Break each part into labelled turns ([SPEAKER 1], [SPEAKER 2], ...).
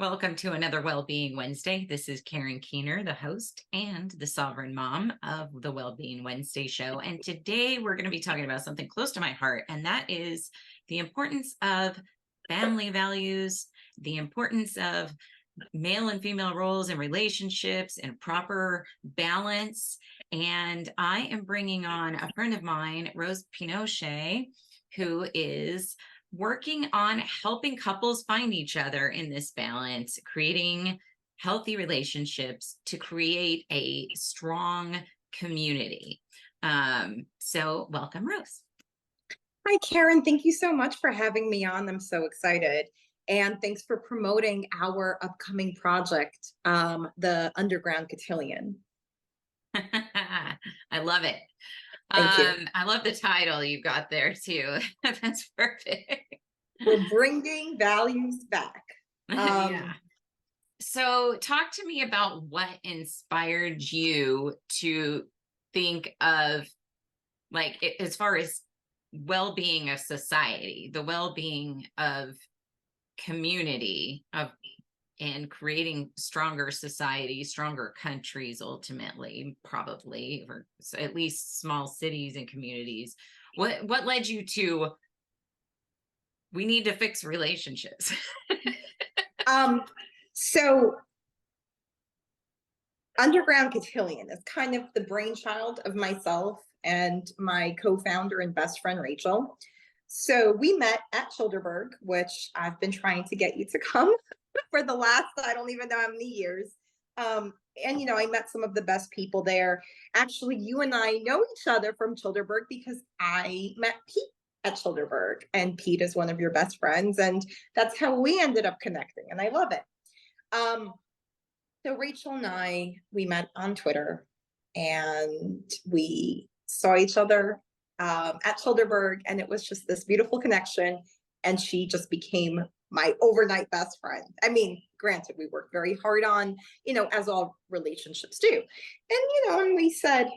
[SPEAKER 1] Welcome to another Wellbeing Wednesday. This is Karen Keener, the host and the sovereign mom of the Wellbeing Wednesday show. And today we're going to be talking about something close to my heart, and that is the importance of family values, the importance of male and female roles in relationships and proper balance. And I am bringing on a friend of mine, Rose Pinochet, who is working on helping couples find each other in this balance, creating healthy relationships to create a strong community. So welcome, Rose.
[SPEAKER 2] Hi, Karen. Thank you so much for having me on. I'm so excited. And thanks for promoting our upcoming project, the Underground Cotillion.
[SPEAKER 1] I love it.
[SPEAKER 2] Thank you.
[SPEAKER 1] I love the title you got there too. That's perfect.
[SPEAKER 2] We're bringing values back.
[SPEAKER 1] Yeah. So talk to me about what inspired you to think of, like, as far as well-being of society, the well-being of community, and creating stronger society, stronger countries, ultimately, probably, or at least small cities and communities. What led you to, we need to fix relationships?
[SPEAKER 2] So Underground Cotillion is kind of the brainchild of myself and my co-founder and best friend, Rachel. So we met at Childerberg, which I've been trying to get you to come for the last, I don't even know how many years. And, you know, I met some of the best people there. Actually, you and I know each other from Childerberg because I met Pete at Childerberg, and Pete is one of your best friends. And that's how we ended up connecting. And I love it. So Rachel and I, we met on Twitter, and we saw each other at Childerberg, and it was just this beautiful connection. And she just became my overnight best friend. I mean, granted, we worked very hard on, you know, as all relationships do. And, you know, and we said,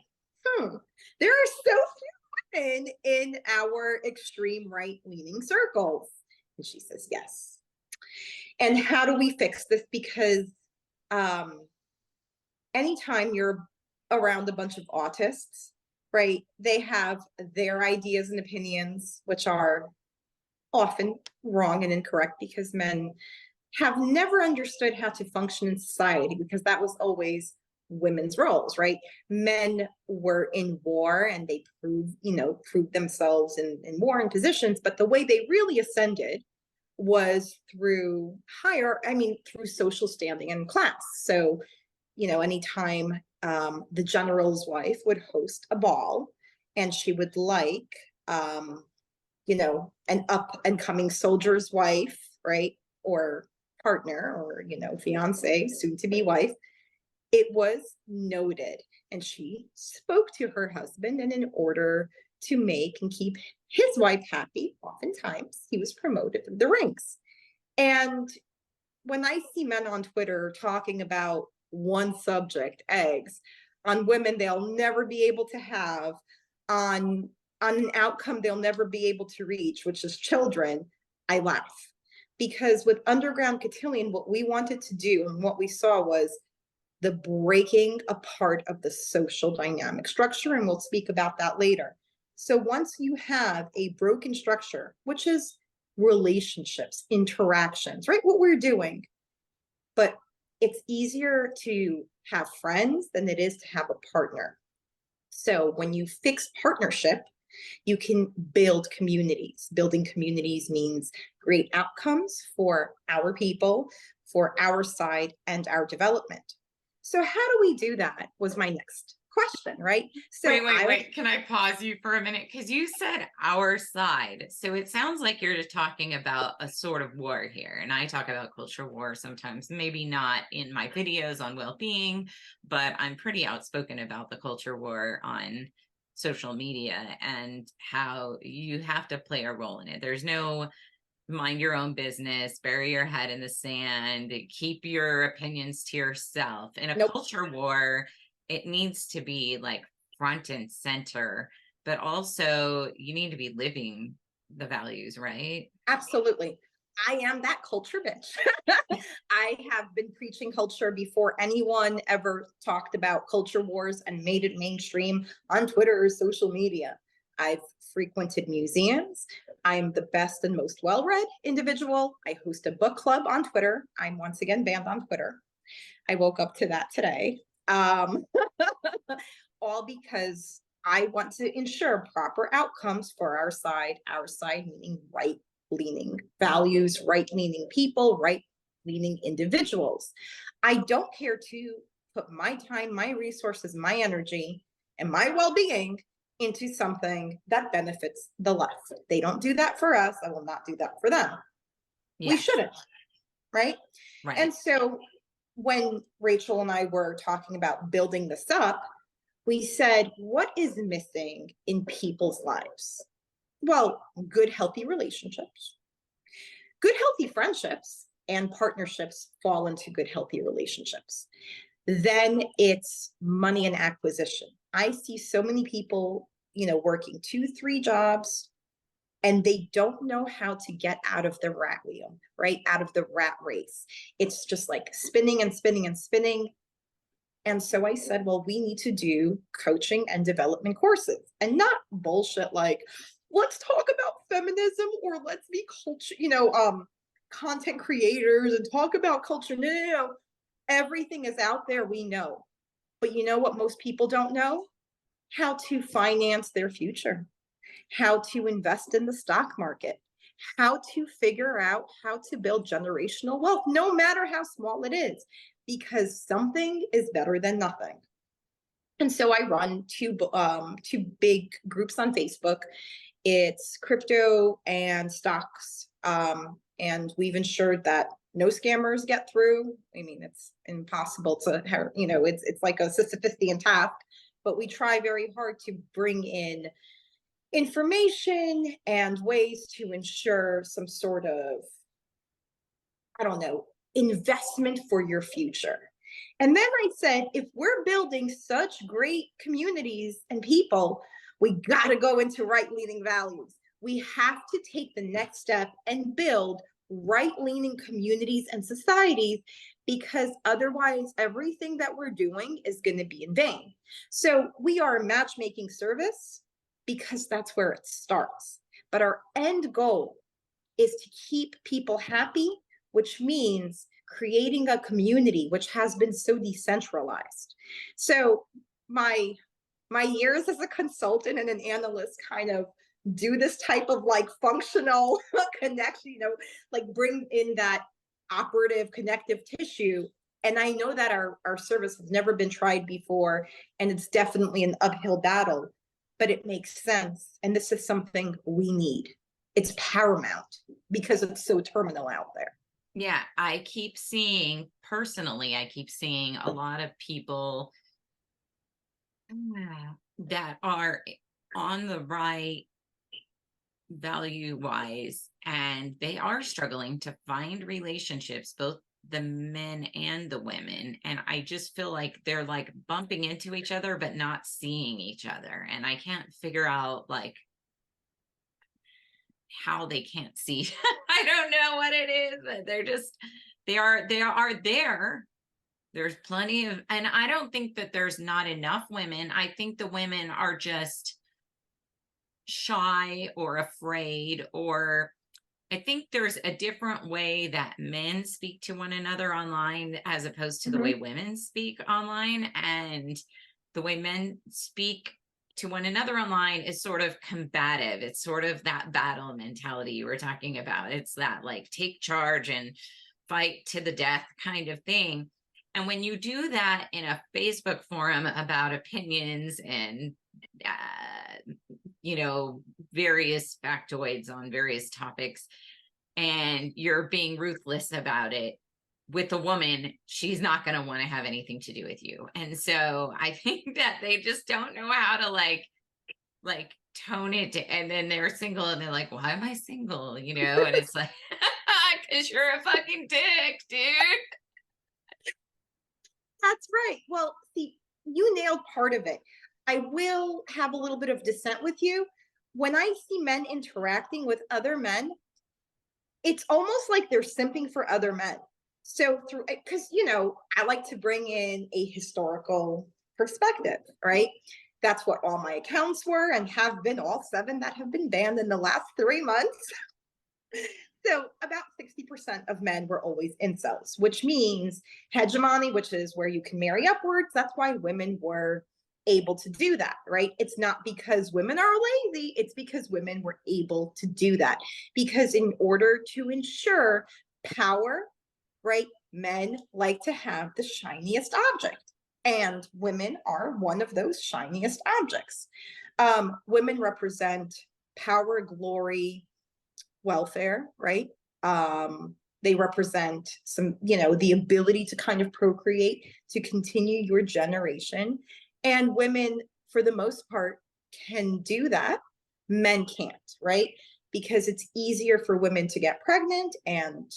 [SPEAKER 2] there are so few women in our extreme right-leaning circles. And she says, yes. And how do we fix this? Because anytime you're around a bunch of autists, right, they have their ideas and opinions, which are often wrong and incorrect because men have never understood how to function in society, because that was always women's roles, right? Men were in war and they proved themselves in war and positions, but the way they really ascended was through through social standing and class. So, you know, anytime the general's wife would host a ball and she would like, an up and coming soldier's wife, right? Or partner, or, fiance, soon to be wife, it was noted. And she spoke to her husband, and in order to make and keep his wife happy, oftentimes he was promoted through the ranks. And when I see men on Twitter talking about one subject, eggs, on women they'll never be able to have, on an outcome they'll never be able to reach, which is children, I laugh. Because with Underground Cotillion, what we wanted to do and what we saw was the breaking apart of the social dynamic structure, and we'll speak about that later. So once you have a broken structure, which is relationships, interactions, right? What we're doing, but it's easier to have friends than it is to have a partner. So when you fix partnership, you can build communities. Building communities means great outcomes for our people, for our side, and our development. So how do we do that was my next question, right? So
[SPEAKER 1] wait. Can I pause you for a minute? Because you said our side. So it sounds like you're just talking about a sort of war here. And I talk about culture war sometimes, maybe not in my videos on well-being, but I'm pretty outspoken about the culture war on social media and how you have to play a role in it. There's no mind your own business, bury your head in the sand, keep your opinions to yourself. In a culture war, it needs to be like front and center, but also you need to be living the values, right?
[SPEAKER 2] Absolutely. I am that culture bitch. I have been preaching culture before anyone ever talked about culture wars and made it mainstream on Twitter or social media. I've frequented museums. I'm the best and most well-read individual. I host a book club on Twitter. I'm once again banned on Twitter. I woke up to that today. Um, all because I want to ensure proper outcomes for our side meaning right leaning values, right leaning people, right leaning individuals. I don't care to put my time, my resources, my energy, and my well being into something that benefits the left. They don't do that for us. I will not do that for them. We
[SPEAKER 1] Yes.
[SPEAKER 2] shouldn't, right?
[SPEAKER 1] Right.
[SPEAKER 2] And so when Rachel and I were talking about building this up, we said, what is missing in people's lives? Well, good, healthy relationships, good, healthy friendships, and partnerships fall into good, healthy relationships. Then it's money and acquisition. I see so many people, working 2, 3 jobs, and they don't know how to get out of the rat wheel, right? Out of the rat race. It's just like spinning and spinning and spinning. And so I said, well, we need to do coaching and development courses and not bullshit like, let's talk about feminism or let's be culture, content creators and talk about culture. No. Everything is out there, we know. But you know what most people don't know? How to finance their future, how to invest in the stock market, how to figure out how to build generational wealth, no matter how small it is, because something is better than nothing. And so I run two big groups on Facebook. It's crypto and stocks. And we've ensured that no scammers get through. I mean, it's impossible to have, it's like a Sisyphean task, but we try very hard to bring in information and ways to ensure some sort of, I don't know, investment for your future. And then I said, if we're building such great communities and people, we got to go into right leaning values. We have to take the next step and build right leaning communities and societies, because otherwise everything that we're doing is going to be in vain. So we are a matchmaking service because that's where it starts. But our end goal is to keep people happy, which means creating a community which has been so decentralized. So my years as a consultant and an analyst kind of do this type of like functional connection, like bring in that operative connective tissue. And I know that our service has never been tried before, and it's definitely an uphill battle, but it makes sense. And this is something we need. It's paramount because it's so terminal out there.
[SPEAKER 1] Yeah, I keep seeing a lot of people that are on the right value wise, and they are struggling to find relationships, both the men and the women. And I just feel like they're like bumping into each other, but not seeing each other. And I can't figure out like how they can't see. I don't know what it is, but they are there. There's plenty of, and I don't think that there's not enough women. I think the women are just shy or afraid, or I think there's a different way that men speak to one another online as opposed to the way women speak online. And the way men speak to one another online is sort of combative. It's sort of that battle mentality you were talking about. It's that like take charge and fight to the death kind of thing. And when you do that in a Facebook forum about opinions and various factoids on various topics, and you're being ruthless about it with a woman, she's not going to want to have anything to do with you. And so I think that they just don't know how to like tone it and then they're single and they're like, why am I single? And it's like, because you're a fucking dick, dude.
[SPEAKER 2] That's right. Well, see, you nailed part of it. I will have a little bit of dissent with you. When I see men interacting with other men, it's almost like they're simping for other men. So through, because I like to bring in a historical perspective, right? That's what all my accounts were and have been, all 7 that have been banned in the last 3 months. So about 60% of men were always incels, which means hegemony, which is where you can marry upwards. That's why women were able to do that, right? It's not because women are lazy, it's because women were able to do that. Because in order to ensure power, right, men like to have the shiniest object. And women are one of those shiniest objects. Women represent power, glory, welfare, right? They represent the ability to kind of procreate, to continue your generation. And women, for the most part, can do that. Men can't, right? Because it's easier for women to get pregnant, and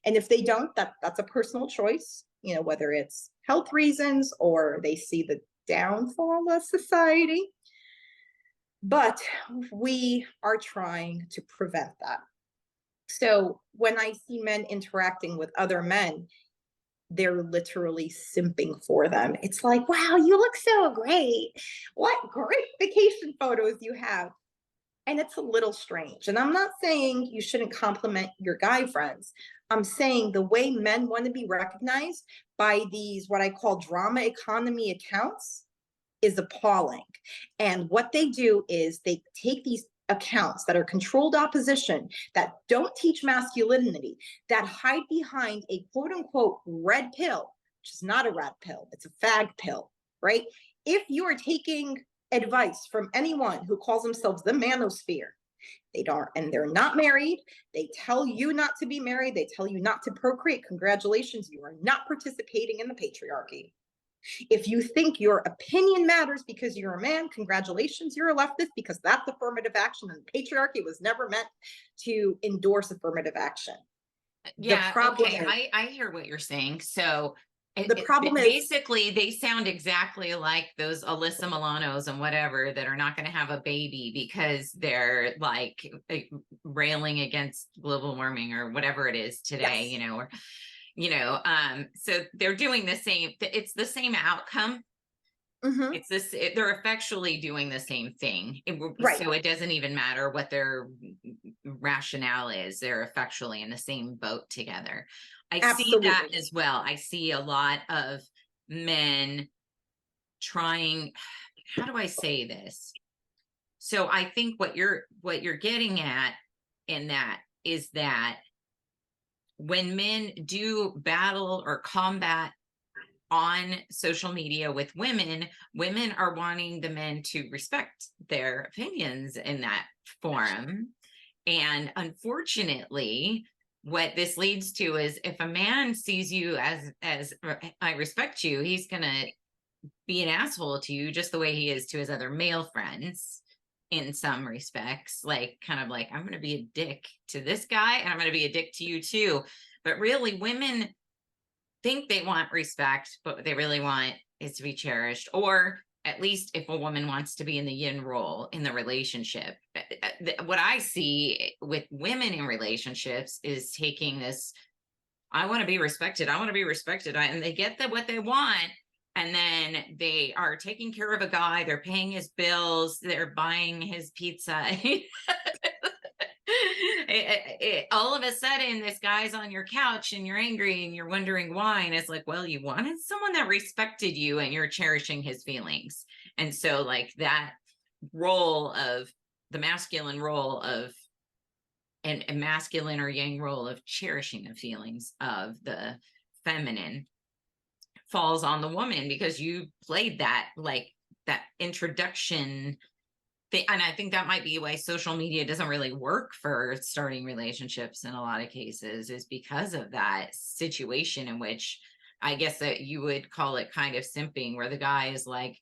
[SPEAKER 2] if they don't, that's a personal choice, whether it's health reasons or they see the downfall of society. But we are trying to prevent that. So when I see men interacting with other men, they're literally simping for them. It's like, wow, you look so great. What great vacation photos you have. And it's a little strange. And I'm not saying you shouldn't compliment your guy friends. I'm saying the way men want to be recognized by these, what I call drama economy accounts, is appalling. And what they do is they take these accounts that are controlled opposition, that don't teach masculinity, that hide behind a quote unquote red pill, which is not a red pill, it's a fag pill, right? If you are taking advice from anyone who calls themselves the manosphere, they don't, and they're not married, they tell you not to be married, they tell you not to procreate, congratulations, you are not participating in the patriarchy. If you think your opinion matters because you're a man, congratulations, you're a leftist, because that's affirmative action, and patriarchy was never meant to endorse affirmative action.
[SPEAKER 1] Yeah, okay. I hear what you're saying. So
[SPEAKER 2] The problem is,
[SPEAKER 1] basically they sound exactly like those Alyssa Milanos and whatever that are not going to have a baby because they're like railing against global warming or whatever it is today,
[SPEAKER 2] yes.
[SPEAKER 1] or so they're doing the same, it's the same outcome.
[SPEAKER 2] Mm-hmm.
[SPEAKER 1] It's this, they're effectually doing the same thing.
[SPEAKER 2] Right.
[SPEAKER 1] So it doesn't even matter what their rationale is. They're effectually in the same boat together. I see that
[SPEAKER 2] Absolutely.
[SPEAKER 1] as well. I see a lot of men trying, how do I say this? So I think what you're getting at in that is that when men do battle or combat on social media with women, women are wanting the men to respect their opinions in that forum. And unfortunately, what this leads to is if a man sees you as I respect you, he's gonna be an asshole to you just the way he is to his other male friends in some respects, like kind of like, I'm gonna be a dick to this guy and I'm gonna be a dick to you too. But really, women think they want respect, but what they really want is to be cherished, or at least if a woman wants to be in the yin role in the relationship. What I see with women in relationships is taking this, I want to be respected, I want to be respected, and they get what they want, and then they are taking care of a guy, they're paying his bills, they're buying his pizza. All of a sudden this guy's on your couch and you're angry and you're wondering why, and it's like, well, you wanted someone that respected you and you're cherishing his feelings. And so like that role of the masculine role of and a masculine or yang role of cherishing the feelings of the feminine falls on the woman, because you played that, like that introduction thing. And I think that might be why social media doesn't really work for starting relationships in a lot of cases, is because of that situation in which I guess that you would call it kind of simping, where the guy is like,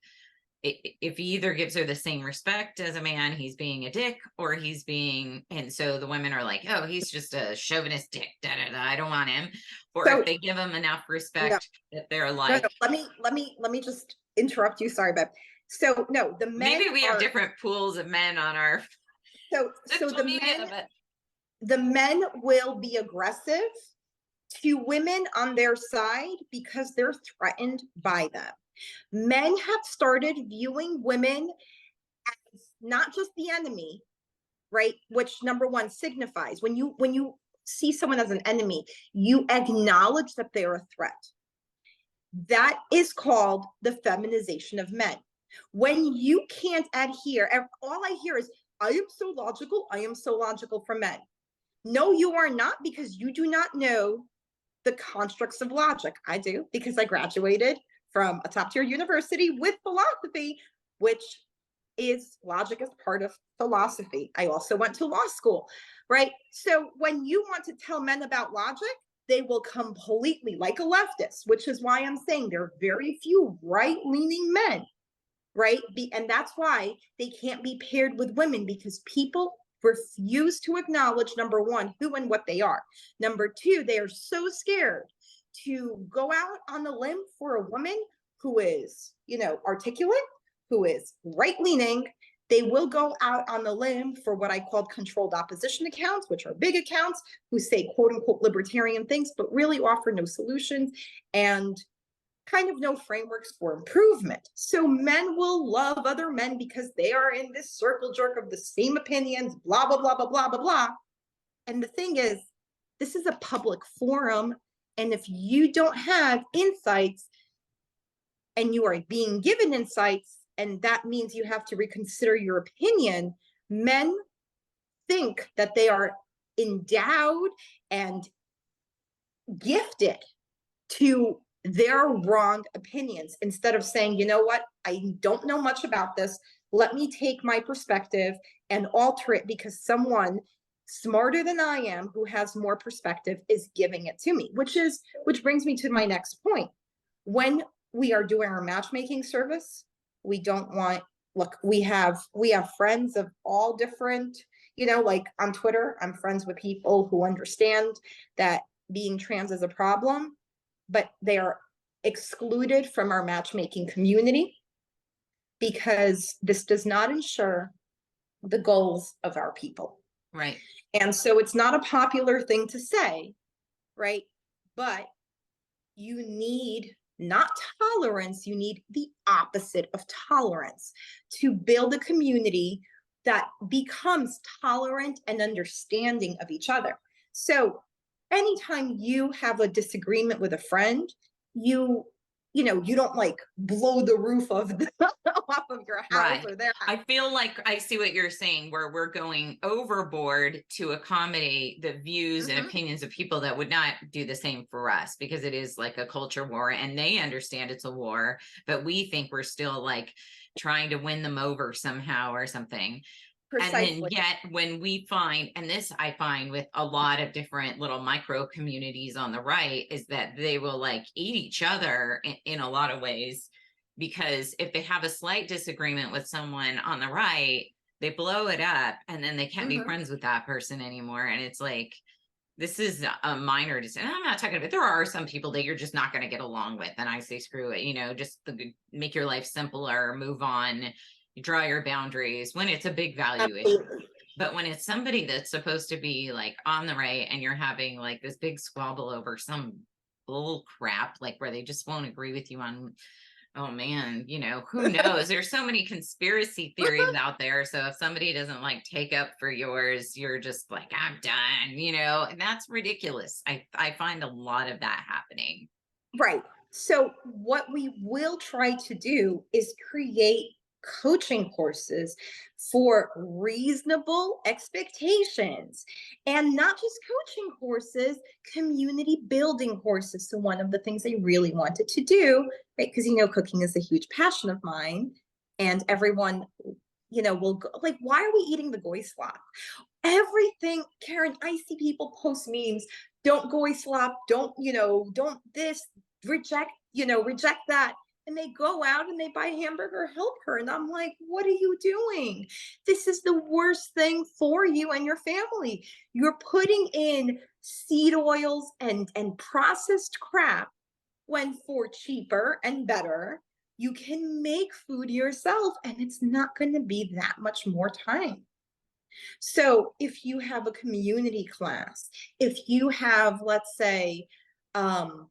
[SPEAKER 1] if he either gives her the same respect as a man, he's being a dick, or he's being, and so the women are like, oh, he's just a chauvinist dick, da, da, da, I don't want him. Or
[SPEAKER 2] So
[SPEAKER 1] if they give him enough
[SPEAKER 2] no,
[SPEAKER 1] respect that they're
[SPEAKER 2] no,
[SPEAKER 1] like,
[SPEAKER 2] let me just interrupt you. Sorry, Beb. So no, the men
[SPEAKER 1] maybe we have
[SPEAKER 2] are
[SPEAKER 1] different pools of men on our
[SPEAKER 2] so
[SPEAKER 1] social
[SPEAKER 2] the
[SPEAKER 1] media,
[SPEAKER 2] men
[SPEAKER 1] but
[SPEAKER 2] the men will be aggressive to women on their side because they're threatened by them. Men have started viewing women as not just the enemy, right? Which number one signifies when you see someone as an enemy, you acknowledge that they're a threat. That is called the feminization of men. When you can't adhere, all I hear is, I am so logical, I am so logical for men. No, you are not, because you do not know the constructs of logic. I do, because I graduated from a top tier university with philosophy, which is logic as part of philosophy. I also went to law school, right? So when you want to tell men about logic, they will completely, like a leftist, which is why I'm saying there are very few right-leaning men, right? And that's why they can't be paired with women, because people refuse to acknowledge, number one, who and what they are. Number two, they are so scared to go out on the limb for a woman who is, articulate, who is right-leaning. They will go out on the limb for what I called controlled opposition accounts, which are big accounts who say quote unquote libertarian things, but really offer no solutions and kind of no frameworks for improvement. So men will love other men because they are in this circle jerk of the same opinions, blah, blah, blah, blah, blah, blah, blah. And the thing is, this is a public forum. And if you don't have insights and you are being given insights, and that means you have to reconsider your opinion, men think that they are endowed and gifted to their wrong opinions, instead of saying, you know what, I don't know much about this. Let me take my perspective and alter it because someone smarter than I am, who has more perspective, is giving it to me, which brings me to my next point. When we are doing our matchmaking service, we don't want, look, we have friends of all different, like on Twitter, I'm friends with people who understand that being trans is a problem, but they are excluded from our matchmaking community because this does not ensure the goals of our people.
[SPEAKER 1] Right.
[SPEAKER 2] And so it's not a popular thing to say, right? But you need not tolerance, you need the opposite of tolerance to build a community that becomes tolerant and understanding of each other. So anytime you have a disagreement with a friend, you don't like blow the roof of off of your house
[SPEAKER 1] Right.
[SPEAKER 2] or their house.
[SPEAKER 1] I feel like I see what you're saying, where we're going overboard to accommodate the views and opinions of people that would not do the same for us, because it is like a culture war and they understand it's a war, but we think we're still like trying to win them over somehow or something.
[SPEAKER 2] Precisely.
[SPEAKER 1] And then yet when we find, and this I find with a lot of different little micro communities on the right, is that they will like eat each other in a lot of ways, because if they have a slight disagreement with someone on the right, they blow it up and then they can't be friends with that person anymore. And it's like, this is a minor decision. I'm not talking about, there are some people that you're just not going to get along with. And I say, screw it, just make your life simpler, move on, draw your boundaries when it's a big value issue. But when it's somebody that's supposed to be like on the right and you're having like this big squabble over some bull crap, like where they just won't agree with you on, oh man, who knows? There's so many conspiracy theories out there. So if somebody doesn't like take up for yours, you're just like, I'm done, and that's ridiculous. I find a lot of that happening.
[SPEAKER 2] Right. So what we will try to do is create coaching courses for reasonable expectations, and not just coaching courses, community building courses. So one of the things I really wanted to do, right, because cooking is a huge passion of mine, and everyone will go, like, why are we eating the goy slop? Everything, Karen, I see people post memes, don't goy slop, don't don't this, reject that. And they go out and they buy hamburger helper. And I'm like, what are you doing? This is the worst thing for you and your family. You're putting in seed oils and processed crap, when for cheaper and better, you can make food yourself, and it's not going to be that much more time. So if you have a community class, if you have, let's say, um,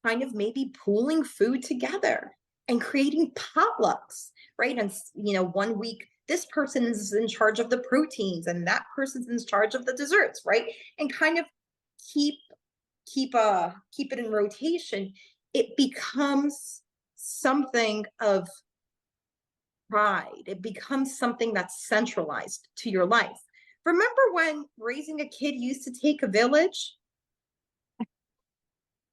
[SPEAKER 2] kind of maybe pooling food together and creating potlucks, right? And, one week this person is in charge of the proteins and that person's in charge of the desserts, right? And kind of keep keep it in rotation. It becomes something of pride. It becomes something that's centralized to your life. Remember when raising a kid used to take a village?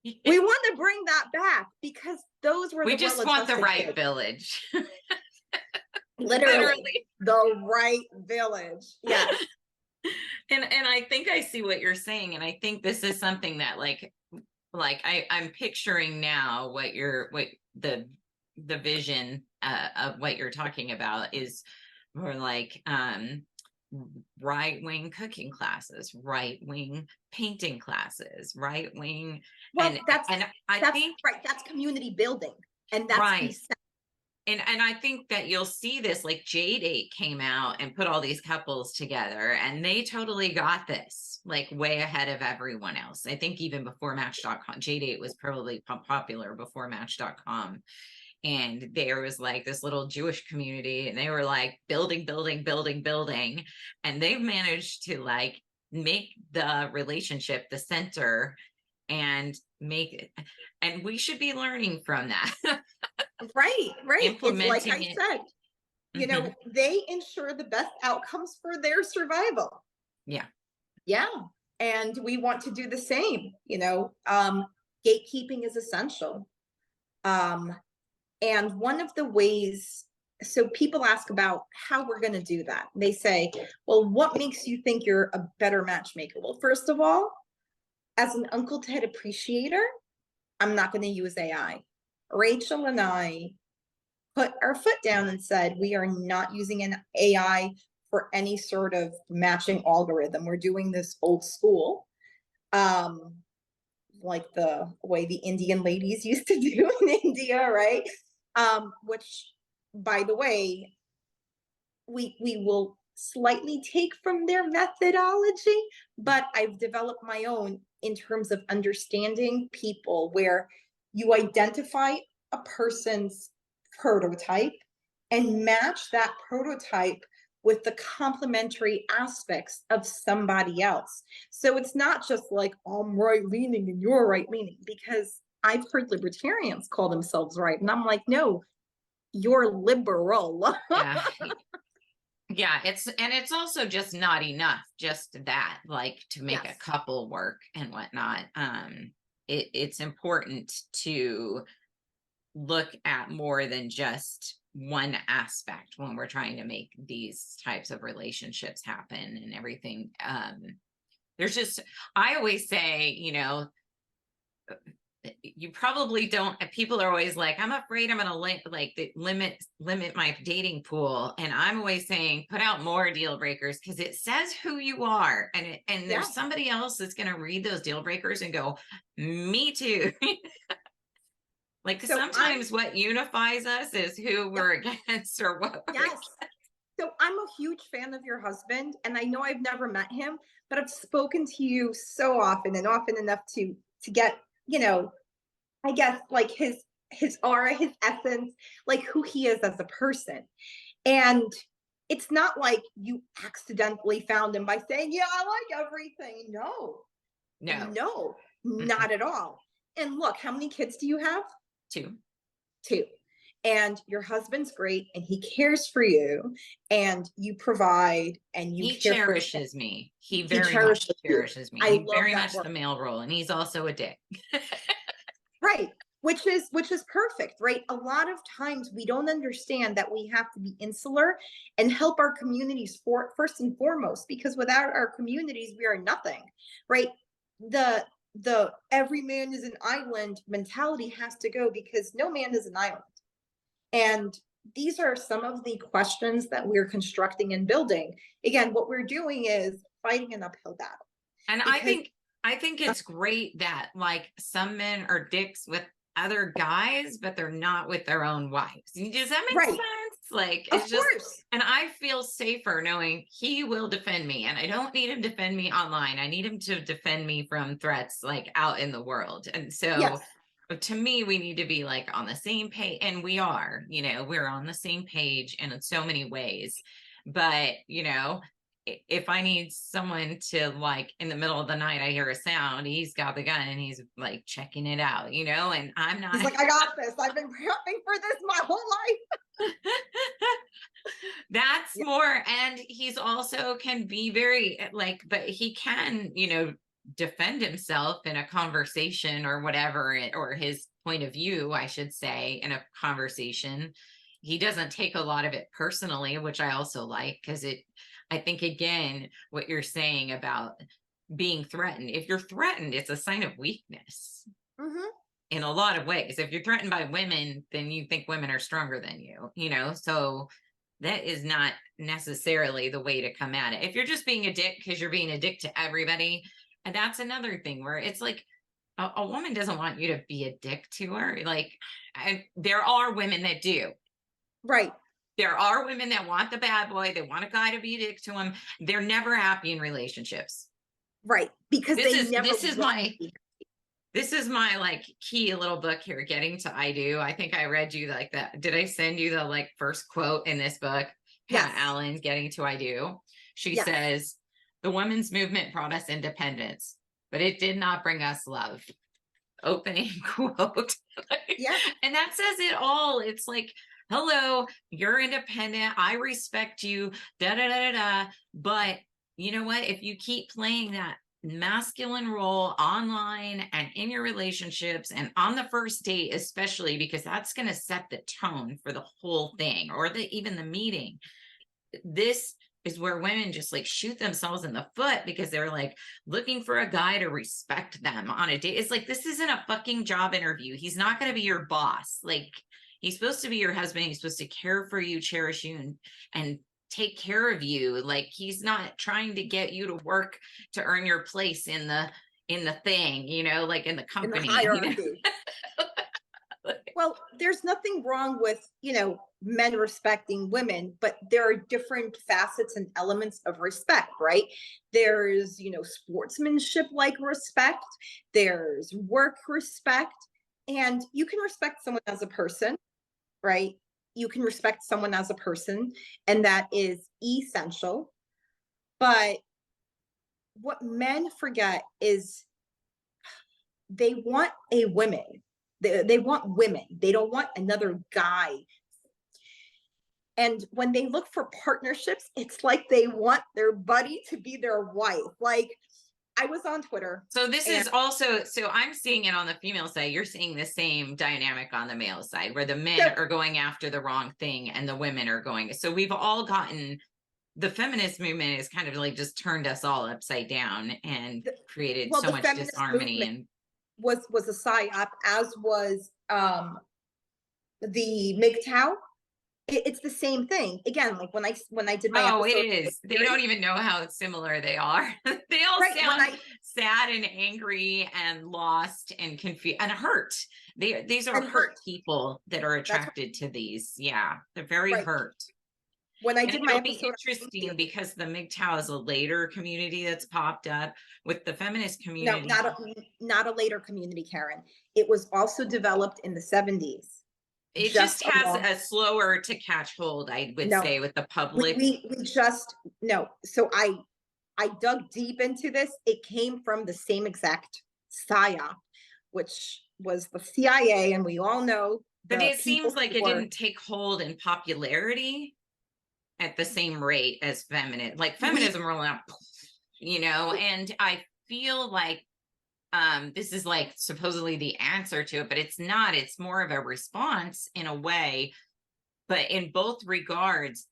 [SPEAKER 2] We want to bring that back because those were
[SPEAKER 1] We
[SPEAKER 2] the
[SPEAKER 1] just want the
[SPEAKER 2] well-adjusted
[SPEAKER 1] right
[SPEAKER 2] kids.
[SPEAKER 1] village.
[SPEAKER 2] Literally, the right village. Yes.
[SPEAKER 1] And I think I see what you're saying, and I think this is something that I'm picturing now what the vision of what you're talking about is more like right-wing cooking classes, right-wing painting classes, right-wing.
[SPEAKER 2] Well,
[SPEAKER 1] and
[SPEAKER 2] that's
[SPEAKER 1] and I
[SPEAKER 2] that's
[SPEAKER 1] think
[SPEAKER 2] right. That's community building, and that's
[SPEAKER 1] right. And I think that you'll see this, like Jade 8 came out and put all these couples together, and they totally got this like way ahead of everyone else. I think even before Match.com, Jade 8 was probably popular before Match.com. And there was like this little Jewish community, and they were like building, building, building, building. And they've managed to like make the relationship the center and make it, and we should be learning from that.
[SPEAKER 2] right. It's like
[SPEAKER 1] Implementing
[SPEAKER 2] I
[SPEAKER 1] it.
[SPEAKER 2] said,
[SPEAKER 1] Mhm.
[SPEAKER 2] they ensure the best outcomes for their survival.
[SPEAKER 1] Yeah.
[SPEAKER 2] Yeah. And we want to do the same, gatekeeping is essential. Um, and one of the ways, so people ask about how we're going to do that. They say, well, what makes you think you're a better matchmaker? Well, first of all, as an Uncle Ted appreciator, I'm not going to use AI. Rachel and I put our foot down and said, we are not using an AI for any sort of matching algorithm. We're doing this old school, like the way the Indian ladies used to do in India, right? Which, by the way, we will slightly take from their methodology, but I've developed my own in terms of understanding people, where you identify a person's prototype and match that prototype with the complementary aspects of somebody else. So it's not just like I'm right leaning and you're right leaning, because I've heard libertarians call themselves right. And I'm like, no, you're liberal.
[SPEAKER 1] Yeah. Yeah, it's also just not enough, just that, like to make a
[SPEAKER 2] Yes.
[SPEAKER 1] couple work and whatnot. It's important to look at more than just one aspect when we're trying to make these types of relationships happen and everything. There's just, I always say, you probably don't, people are always like, I'm afraid I'm gonna limit my dating pool, and I'm always saying put out more deal breakers, because it says who you are, and
[SPEAKER 2] Yeah.
[SPEAKER 1] there's somebody else that's gonna read those deal breakers and go, me too. Like
[SPEAKER 2] So I'm,
[SPEAKER 1] sometimes what unifies us is who
[SPEAKER 2] yep,
[SPEAKER 1] we're against or what we're
[SPEAKER 2] yes. So I'm a huge fan of your husband, and I know I've never met him, but I've spoken to you so often and often enough to get, I guess like his aura, his essence, like who he is as a person. And it's not like you accidentally found him by saying, "Yeah, I like everything." No.
[SPEAKER 1] no.
[SPEAKER 2] No,
[SPEAKER 1] Mm-mm.
[SPEAKER 2] not at all. And look, how many kids do you have?
[SPEAKER 1] Two.
[SPEAKER 2] Two. And your husband's great and he cares for you and you provide and you
[SPEAKER 1] He
[SPEAKER 2] care for him.
[SPEAKER 1] cherishes me. He
[SPEAKER 2] He
[SPEAKER 1] very much
[SPEAKER 2] cherishes you.
[SPEAKER 1] cherishes me.
[SPEAKER 2] I
[SPEAKER 1] He's
[SPEAKER 2] love
[SPEAKER 1] very
[SPEAKER 2] that
[SPEAKER 1] much
[SPEAKER 2] word.
[SPEAKER 1] the male role, and he's also a dick.
[SPEAKER 2] Right. Which is perfect, right? A lot of times we don't understand that we have to be insular and help our communities first and foremost, because without our communities we are nothing, right? The every man is an island mentality has to go, because no man is an island. And these are some of the questions that we're constructing and building. Again, what we're doing is fighting an uphill battle,
[SPEAKER 1] And
[SPEAKER 2] because
[SPEAKER 1] I think it's great that like some men are dicks with other guys, but they're not with their own wives. Does that make
[SPEAKER 2] Right.
[SPEAKER 1] sense? Like,
[SPEAKER 2] Of
[SPEAKER 1] it's just,
[SPEAKER 2] course.
[SPEAKER 1] and I feel safer knowing he will defend me, and I don't need him to defend me online. I need him to defend me from threats like out in the world. And so
[SPEAKER 2] Yes.
[SPEAKER 1] to me, we need to be like on the same page, and we are, we're on the same page in so many ways. But, if I need someone to, like, in the middle of the night, I hear a sound, he's got the gun and he's like checking it out, and I'm
[SPEAKER 2] He's
[SPEAKER 1] not.
[SPEAKER 2] like, I got this. I've been prepping for this my whole life.
[SPEAKER 1] That's
[SPEAKER 2] Yeah.
[SPEAKER 1] more, and he's also can be very like, but he can, defend himself in a conversation or whatever, or his point of view, I should say, in a conversation. He doesn't take a lot of it personally, which I also like, because I think, again, what you're saying about being threatened, if you're threatened, it's a sign of weakness
[SPEAKER 2] Mm-hmm.
[SPEAKER 1] in a lot of ways. If you're threatened by women, then you think women are stronger than so that is not necessarily the way to come at it. If you're just being a dick because you're being a dick to everybody, and that's another thing where it's like, a woman doesn't want you to be a dick to her. Like, there are women that do.
[SPEAKER 2] Right.
[SPEAKER 1] There are women that want the bad boy. They want a guy to be a dick to them. They're never happy in relationships.
[SPEAKER 2] Right. Because
[SPEAKER 1] This
[SPEAKER 2] they
[SPEAKER 1] is
[SPEAKER 2] never
[SPEAKER 1] this is
[SPEAKER 2] want
[SPEAKER 1] my
[SPEAKER 2] to be.
[SPEAKER 1] this is my like key little book here, Getting to I Do. I think I read you like that. Did I send you the like first quote in this book? Pat
[SPEAKER 2] Yes.
[SPEAKER 1] Allen's Getting to I Do. She
[SPEAKER 2] Yes.
[SPEAKER 1] says, the women's movement brought us independence, but it did not bring us love. Opening quote.
[SPEAKER 2] Yeah.
[SPEAKER 1] And that says it all. It's like, hello, you're independent. I respect you. Da da da da da. But you know what? If you keep playing that masculine role online and in your relationships and on the first date, especially, because that's going to set the tone for the whole thing, or even the meeting. This is where women just like shoot themselves in the foot because they're like looking for a guy to respect them on a date. It's like, this isn't a fucking job interview. He's not going to be your boss. Like, he's supposed to be your husband. He's supposed to care for you, cherish you, and take care of you. Like, he's not trying to get you to work to earn your place in the thing, like in the
[SPEAKER 2] In the
[SPEAKER 1] company.
[SPEAKER 2] hierarchy. Well, there's nothing wrong with, men respecting women, but there are different facets and elements of respect, right? There's, sportsmanship like respect, there's work respect, and you can respect someone as a person, right? You can respect someone as a person, and that is essential. But what men forget is they want a woman. They want women. They don't want another guy. And when they look for partnerships, it's like they want their buddy to be their wife. Like, I was on Twitter.
[SPEAKER 1] So this is also, so I'm seeing it on the female side. You're seeing the same dynamic on the male side, where the men are going after the wrong thing and the women are going. So we've all gotten, the feminist movement has kind of like just turned us all upside down and created so much disharmony. And
[SPEAKER 2] was a psyop, as was the MGTOW. It's the same thing. Again, like when I did my
[SPEAKER 1] oh,
[SPEAKER 2] episode,
[SPEAKER 1] it is. They don't even know how similar they are. They all sound sad and angry and lost and confused and hurt. These are hurt people that are attracted to these. Yeah, they're very hurt.
[SPEAKER 2] When I did my
[SPEAKER 1] it'll be
[SPEAKER 2] episode,
[SPEAKER 1] interesting because the MGTOW is a later community that's popped up with the feminist community.
[SPEAKER 2] No, not a later community, Karen. It was also developed in the 70s.
[SPEAKER 1] It just has a slower to catch hold, I would say, with the public.
[SPEAKER 2] We just no. So I dug deep into this. It came from the same exact psyop, which was the CIA, and we all know.
[SPEAKER 1] But it seems like it didn't take hold in popularity at the same rate as feminine, like feminism rolling out, and I feel like this is like supposedly the answer to it, but it's not. It's more of a response in a way, but in both regards,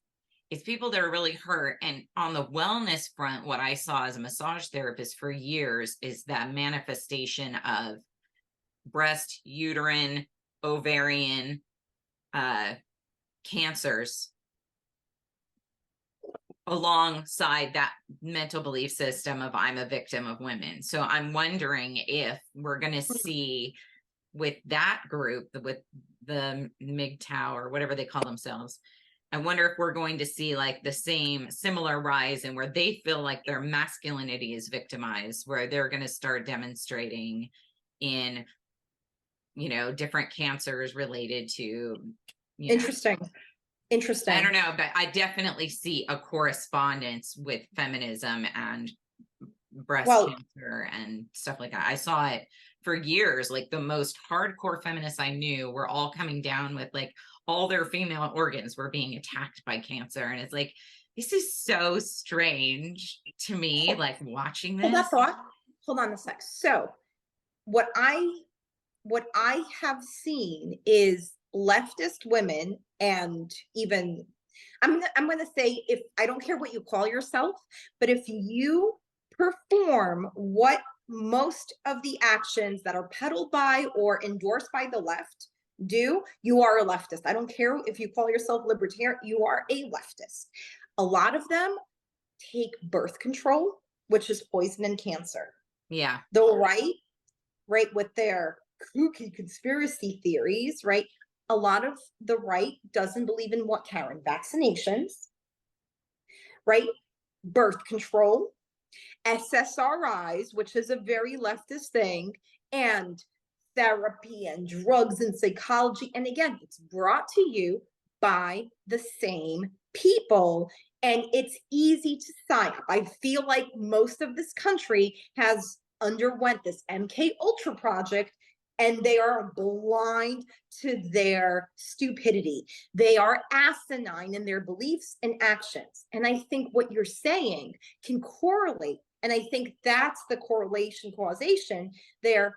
[SPEAKER 1] it's people that are really hurt. And on the wellness front, what I saw as a massage therapist for years is that manifestation of breast, uterine, ovarian cancers alongside that mental belief system of I'm a victim of women. So I'm wondering if we're going to see with that group, with the MGTOW or whatever they call themselves. I wonder if we're going to see like the same similar rise and where they feel like their masculinity is victimized, where they're going to start demonstrating in, you know, different cancers related to, you know,
[SPEAKER 2] Interesting.
[SPEAKER 1] I
[SPEAKER 2] Interesting.
[SPEAKER 1] don't know, but I definitely see a correspondence with feminism and breast
[SPEAKER 2] Well,
[SPEAKER 1] cancer and stuff like that. I saw it for years. Like the most hardcore feminists I knew were all coming down with like all their female organs were being attacked by cancer. And it's like, this is so strange to me, like watching
[SPEAKER 2] hold that
[SPEAKER 1] this.
[SPEAKER 2] thought. Hold on a sec. So what I have seen is leftist women, and even I'm going to say, if I don't care what you call yourself, but if you perform what most of the actions that are peddled by or endorsed by the left do, you are a leftist. I don't care if you call yourself libertarian, you are a leftist. A lot of them take birth control, which is poison and cancer.
[SPEAKER 1] Yeah.
[SPEAKER 2] The right, with their kooky conspiracy theories, right? A lot of the right doesn't believe in what, Karen? Vaccinations, right? Birth control, SSRIs, which is a very leftist thing, and therapy and drugs and psychology. And again, it's brought to you by the same people. And it's easy to sign up. I feel like most of this country has underwent this MK Ultra project, and they are blind to their stupidity. They are asinine in their beliefs and actions. And I think what you're saying can correlate. And I think that's the correlation causation there,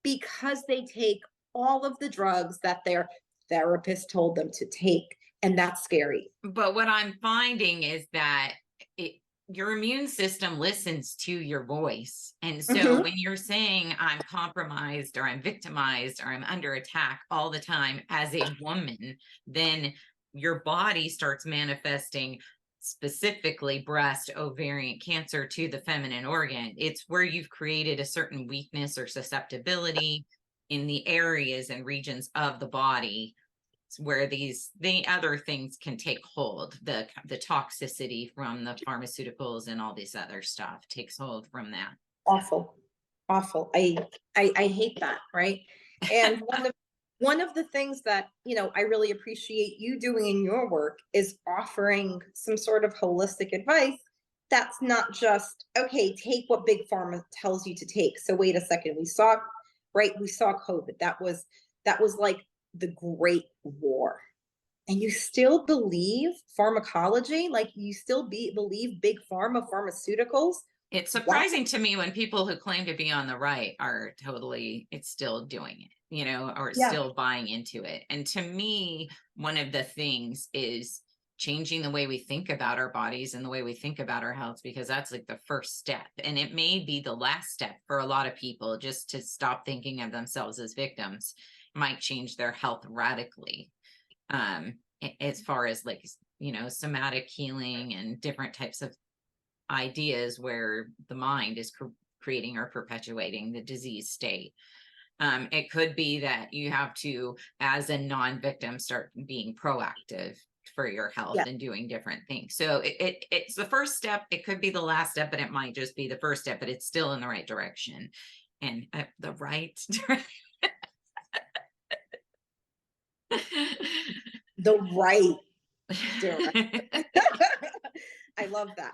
[SPEAKER 2] because they take all of the drugs that their therapist told them to take. And that's scary.
[SPEAKER 1] But what I'm finding is that your immune system listens to your voice. And so when you're saying I'm compromised or I'm victimized or I'm under attack all the time as a woman, then your body starts manifesting specifically breast, ovarian cancer to the feminine organ. It's where you've created a certain weakness or susceptibility in the areas and regions of the body where the other things can take hold. The toxicity from the pharmaceuticals and all this other stuff takes hold from that.
[SPEAKER 2] Awful. I hate that, right? And one of the things that, I really appreciate you doing in your work is offering some sort of holistic advice that's not just, okay, take what big pharma tells you to take. So wait a second, we saw COVID. That was like the Great War. And you still believe pharmacology? Like you still believe big pharma pharmaceuticals?
[SPEAKER 1] It's surprising to me when people who claim to be on the right are totally, it's still doing it, or still buying into it. And to me, one of the things is changing the way we think about our bodies and the way we think about our health, because that's like the first step. And it may be the last step for a lot of people, just to stop thinking of themselves as victims might change their health radically. As far as like, somatic healing and different types of ideas where the mind is creating or perpetuating the disease state. It could be that you have to, as a non-victim, start being proactive for your health and doing different things. So it's the first step. It could be the last step, but it might just be the first step, but it's still in the right direction. And the right direction.
[SPEAKER 2] The right direction. I love that.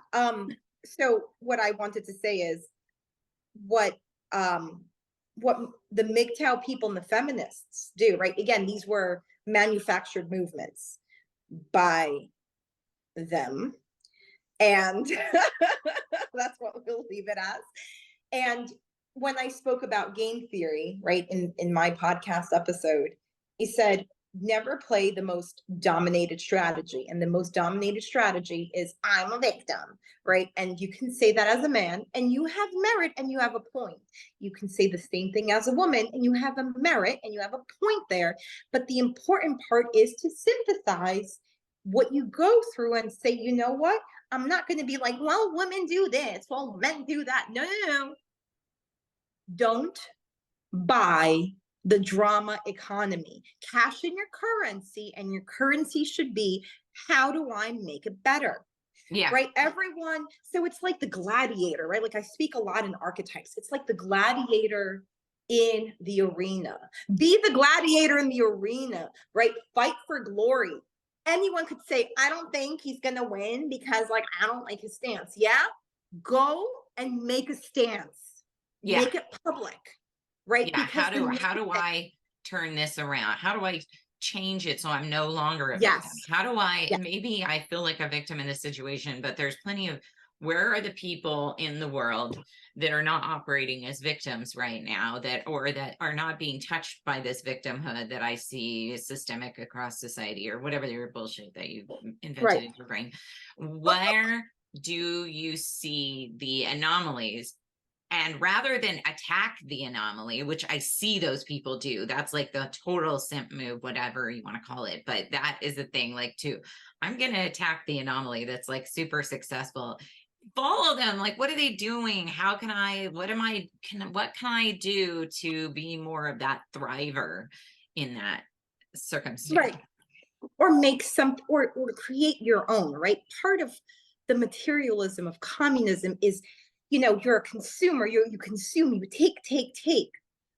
[SPEAKER 2] So what I wanted to say is what the MGTOW people and the feminists do, right? Again, these were manufactured movements by them. And that's what we'll leave it as. And when I spoke about game theory, right, in my podcast episode, he said, never play the most dominated strategy. And the most dominated strategy is I'm a victim, right? And you can say that as a man and you have merit and you have a point. You can say the same thing as a woman and you have a merit and you have a point there. But the important part is to synthesize what you go through and say, you know what? I'm not going to be like, well, women do this, well, men do that. No. Don't buy the drama economy. Cash in your currency, and your currency should be, how do I make it better?
[SPEAKER 1] Yeah.
[SPEAKER 2] Right? Everyone, so it's like the gladiator, right? Like I speak a lot in archetypes. It's like the gladiator in the arena. Be the gladiator in the arena, right? Fight for glory. Anyone could say, I don't think he's going to win because, like, I don't like his stance. Yeah? Go and make a stance.
[SPEAKER 1] Yeah.
[SPEAKER 2] Make it public, right?
[SPEAKER 1] Yeah.
[SPEAKER 2] Because
[SPEAKER 1] How do I turn this around? How do I change it so I'm no longer a victim?
[SPEAKER 2] yes,
[SPEAKER 1] How do I,
[SPEAKER 2] yes,
[SPEAKER 1] maybe I feel like a victim in this situation, but there's plenty of, where are the people in the world that are not operating as victims right now, that, or that are not being touched by this victimhood that I see systemic across society, or whatever your bullshit that you invented
[SPEAKER 2] right.
[SPEAKER 1] in your brain? Where do you see the anomalies? And rather than attack the anomaly, which I see those people do, that's like the total simp move, whatever you want to call it. But that is the thing, like, too, I'm going to attack the anomaly that's like super successful. Follow them. Like, what are they doing? How can I, what can I do to be more of that thriver in that circumstance?
[SPEAKER 2] Right. Or make some, or create your own, right? Part of the materialism of communism is, you're a consumer, you consume, you take,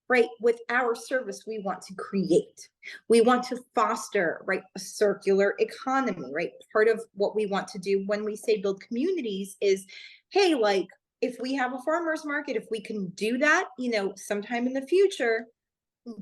[SPEAKER 2] right? With our service, we want to create, we want to foster, right, a circular economy, right? Part of what we want to do when we say build communities is, hey, like, if we have a farmer's market, if we can do that, sometime in the future,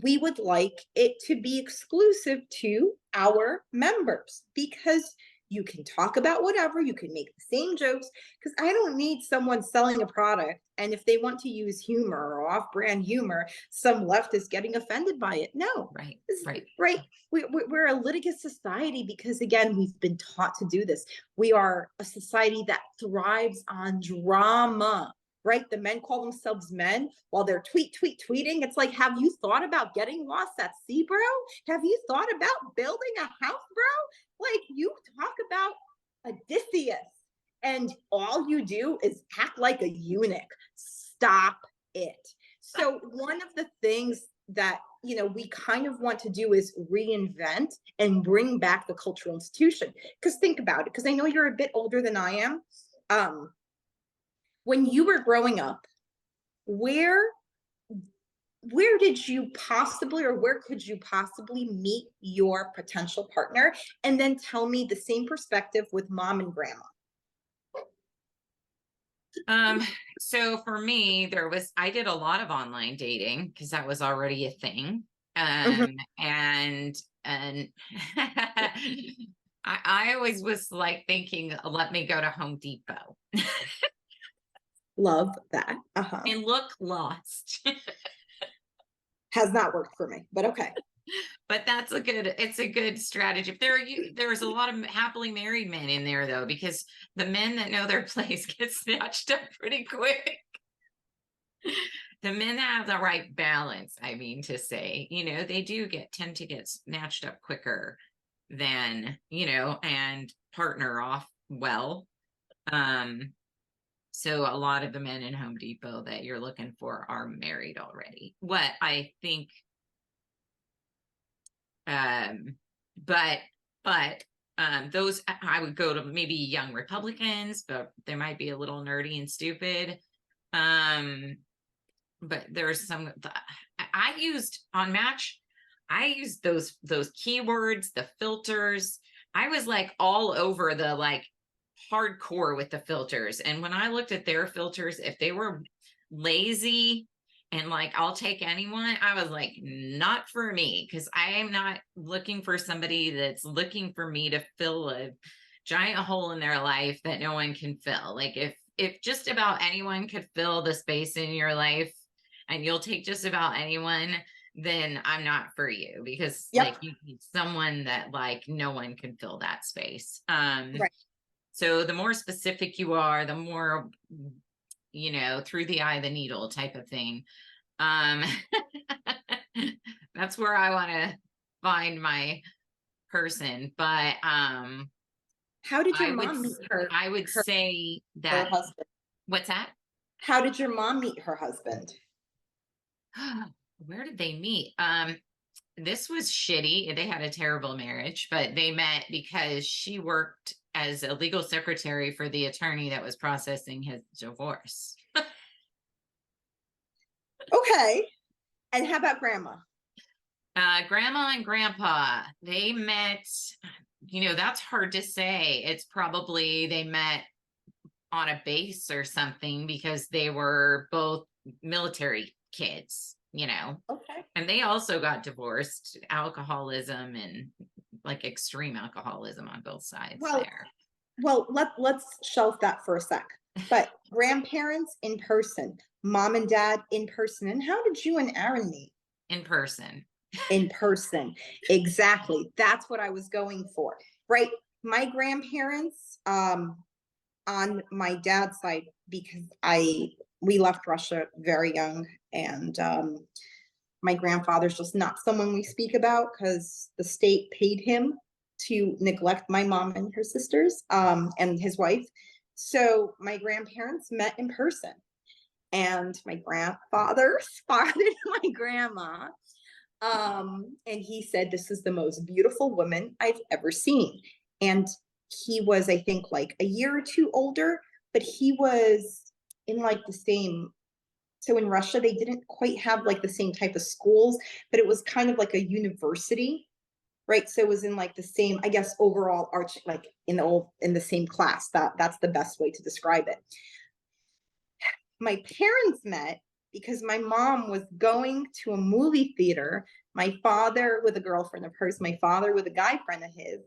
[SPEAKER 2] we would like it to be exclusive to our members, because you can talk about whatever, you can make the same jokes, because I don't need someone selling a product, and if they want to use humor or off-brand humor, some leftist getting offended by it. No.
[SPEAKER 1] Right.
[SPEAKER 2] Right. We're a litigious society because, again, we've been taught to do this. We are a society that thrives on drama, right? The men call themselves men while they're tweeting. It's like, have you thought about getting lost at sea, bro? Have you thought about building a house, bro? Like, you talk about Odysseus and all you do is act like a eunuch. Stop it. So one of the things that, we kind of want to do is reinvent and bring back the cultural institution. Because think about it, because I know you're a bit older than I am. When you were growing up, where did you possibly, or where could you possibly meet your potential partner? And then tell me the same perspective with mom and grandma.
[SPEAKER 1] So for me, I did a lot of online dating because that was already a thing.
[SPEAKER 2] Mhm.
[SPEAKER 1] And I always was like thinking, let me go to Home Depot
[SPEAKER 2] Love that.
[SPEAKER 1] and look lost.
[SPEAKER 2] Has not worked for me, but okay.
[SPEAKER 1] But it's a good strategy. If there's a lot of happily married men in there, though, because the men that know their place get snatched up pretty quick. The men that have the right balance, I mean to say, they tend to get snatched up quicker than, and partner off well. So a lot of the men in Home Depot that you're looking for are married already. What I think, but those, I would go to maybe young Republicans, but they might be a little nerdy and stupid. But there's some, I used on Match, I used those keywords, the filters. I was like all over the like hardcore with the filters. And when I looked at their filters, if they were lazy and like, I'll take anyone, I was like, not for me, because I am not looking for somebody that's looking for me to fill a giant hole in their life that no one can fill. Like, if just about anyone could fill the space in your life and you'll take just about anyone, then I'm not for you, because
[SPEAKER 2] Yep.
[SPEAKER 1] like, you need someone that like no one can fill that space.
[SPEAKER 2] Right.
[SPEAKER 1] So the more specific you are, the more, through the eye of the needle type of thing. That's where I want to find my person. But
[SPEAKER 2] How did your mom meet
[SPEAKER 1] I would say that,
[SPEAKER 2] husband?
[SPEAKER 1] what's that?
[SPEAKER 2] How did your mom meet her husband?
[SPEAKER 1] Where did they meet? This was shitty. They had a terrible marriage, but they met because she worked as a legal secretary for the attorney that was processing his divorce.
[SPEAKER 2] Okay. And how about grandma?
[SPEAKER 1] Grandma and grandpa, they met, that's hard to say. It's probably they met on a base or something because they were both military kids.
[SPEAKER 2] Okay.
[SPEAKER 1] And they also got divorced, alcoholism and like extreme alcoholism on both sides
[SPEAKER 2] Well,
[SPEAKER 1] there.
[SPEAKER 2] let's shelve that for a sec. But grandparents in person, mom and dad in person. And how did you and Aaron meet?
[SPEAKER 1] In person.
[SPEAKER 2] In person. Exactly. That's what I was going for. Right. My grandparents, on my dad's side, because we left Russia very young, and my grandfather's just not someone we speak about because the state paid him to neglect my mom and her sisters, and his wife. So my grandparents met in person, and my grandfather spotted my grandma, and he said, "This is the most beautiful woman I've ever seen." And he was, I think, like a year or two older, but he was in like the same. So in Russia, they didn't quite have like the same type of schools, but it was kind of like a university, right? So it was in like the same, I guess, overall arch, like in the same class. That's the best way to describe it. My parents met because my mom was going to a movie theater. My father with a girlfriend of hers, my father with a guy friend of his,